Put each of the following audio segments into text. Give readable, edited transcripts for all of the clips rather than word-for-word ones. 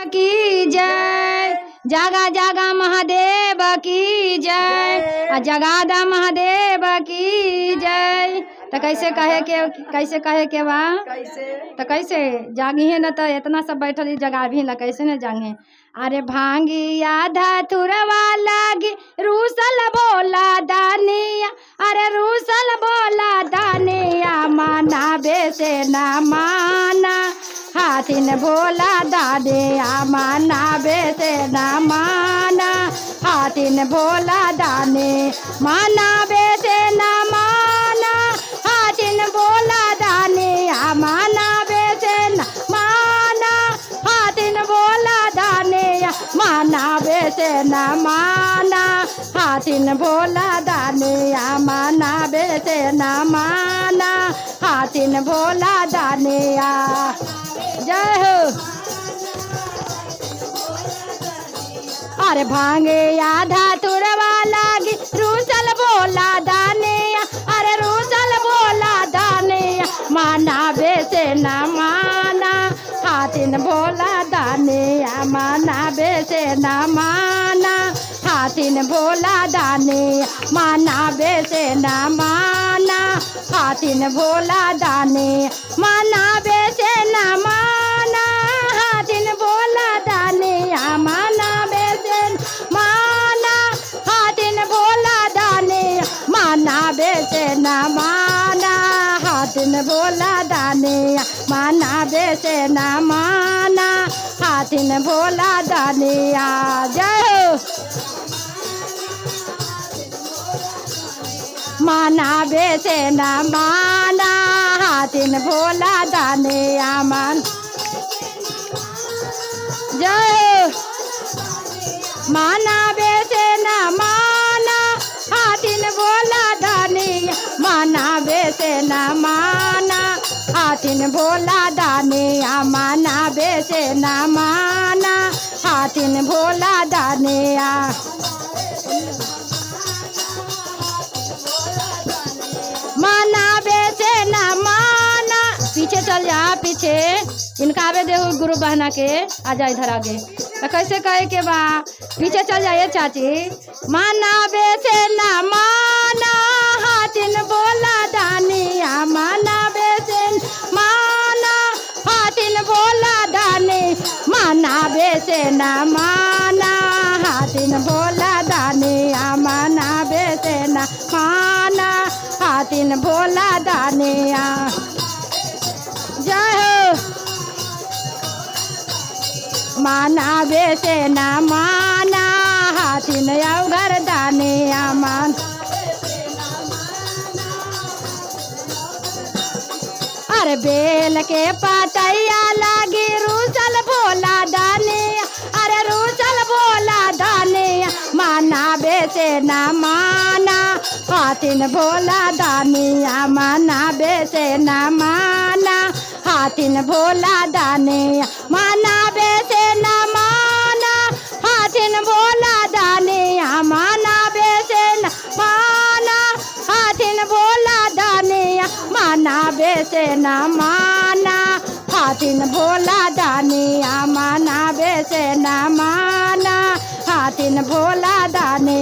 की जय। जागा जागा महादेव की जय। जगादा महादेव की जय। तो कैसे कहे के बा तो कैसे जागी है न तो इतना सब बैठल जगा भी न कैसे न जागे। अरे भांगी आधा थुरवा लागी रूसल बोला दानिया। अरे रूसल बोला दानिया माना बेसे ना माना हाथिन भोला दादे माना बेसे ना माना हाथिन भोला दाने माना बेसे ना माना हाथिन भोला दाने माना बेसे ना माना हाथिन भोला दाने माना बेसे ना माना हाथिन भोला दाने माना बेसे ना माना हाथिन भोला दाने। जय हो। अरे भांगे आधा तुरवा लागी रूसल बोला दाने। अरे रूसल बोला दाने माना बेसे ना माना हाथिन भोला दाने माना बेसे ना माना हाथिन भोला दाने माना बेसे ना माना हाथिन भोला दाने माना बेसे ना माना हाथिन भोला दाने माना बेसे माना हाथिन भोला दाने माना बेसे ना माना हाथिन भोला दाने माना बेसे ना माना हाथिन भोला दाने। जय हो। माना बेसे ना माना हाथिन भोला दाने मान। जय माना बेसे ना माना हाथिन भोला दाने माना बेसे ना माना हाथिन भोला दाने माना बेसे ना माना हाथिन भोला दाने। माना बेसे ना माना पीछे चल जा पीछे इनका आवे दे गुरु बहना के आ जा इधर आगे। तो कैसे कहे के बा पीछे चल जाइए चाची। माना बेसे ना माना हाथिन भोला दानी माना बेसे माना हाथिन भोला दानी माना बेसे ना माना हाथिन भोला दानी माना बेसे ना माना हाथिन भोला दाने। जय हो। माना बेसे ना माना हाथिन अवघर दाने मान। अरे बेल के पतैया लागी रूसल भोला दाने। अरे रूसल भोला दाने माना बेसे ना माना हाथिन भोला दाने माना बेसे ना माना हाथिन भोला दाने माना बेसे ना माना हाथिन भोला दाने माना बेसे ना माना हाथिन भोला दाने माना बेसे ना माना हाथिन भोला दाने माना बेसे ना माना हाथिन भोला दाने।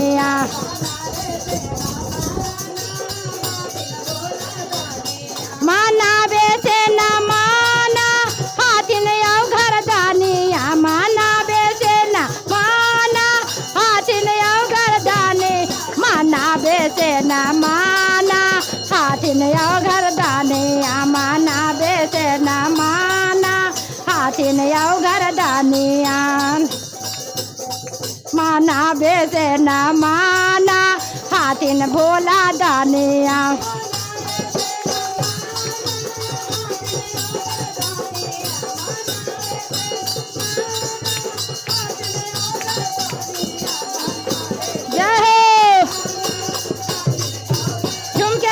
माना बेसे ना माना हाथिन अवघर दानी माना बेसे ना माना हाथिन अवघर दाने माना बेसे ना माना हाथिन अवघर दाने माना बेसे ना माना हाथिन अवघर दाने माना बेसे ना माना हाथिन भोला दाने।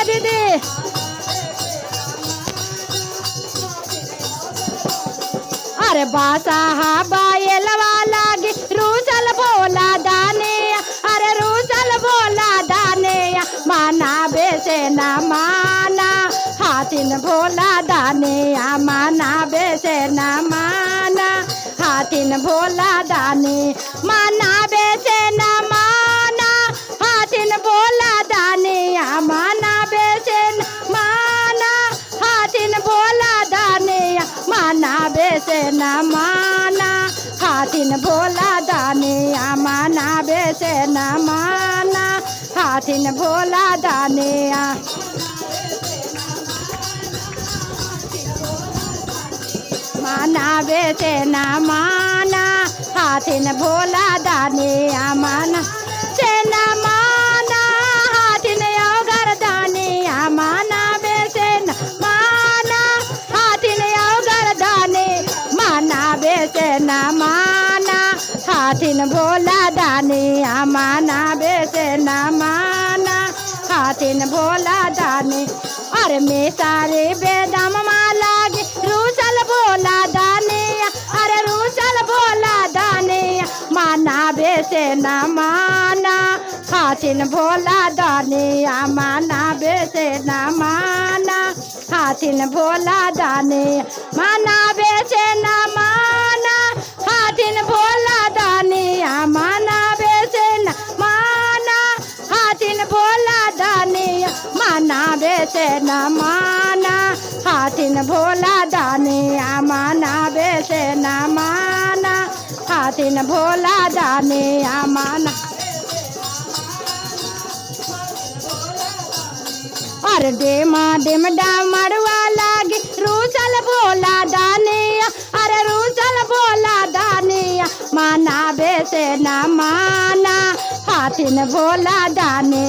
दीदी अरे बासा बायलवा लागी रूसल भोला दाने। अरे रूसल भोला दाने माना बेसे ना माना हाथिन भोला दाने माना बेसे ना माना हाथिन भोला दानी मनावे से न माना हाथिन भोला दानी मनावे से न माना हाथिन भोला दानी मनावे से न माना हाथिन भोला दानी मनावे से न माना हाथिन भोला दानी मनावे से न माना हाथिन भोला दानी माना से न माना हाथिन अवघर दानी मनावे से न माना हाथिन अवघर दानी मनावे से न माना हाथिन भोला दानी मनावे से न माना हाथिन भोला दानी अरे में सारे बेदम माला रूसल भोला दानी अरे रूसल भोला दानी मनावे से न माना हाथिन भोला दानी मनावे से न माना हाथिन भोला दानी मनावे से न माना हाथिन भोला दानी मनावे से न माना हाथिन भोला दानी मनावे से न माना हाथिन भोला दानी मनावे से न माना हाथिन भोला दानी माना अरे डेमा डेम डामरवा लागे रूसल भोला दानी अरे रूसल भोला दानी मनावे से न माना हाथिन भोला दानी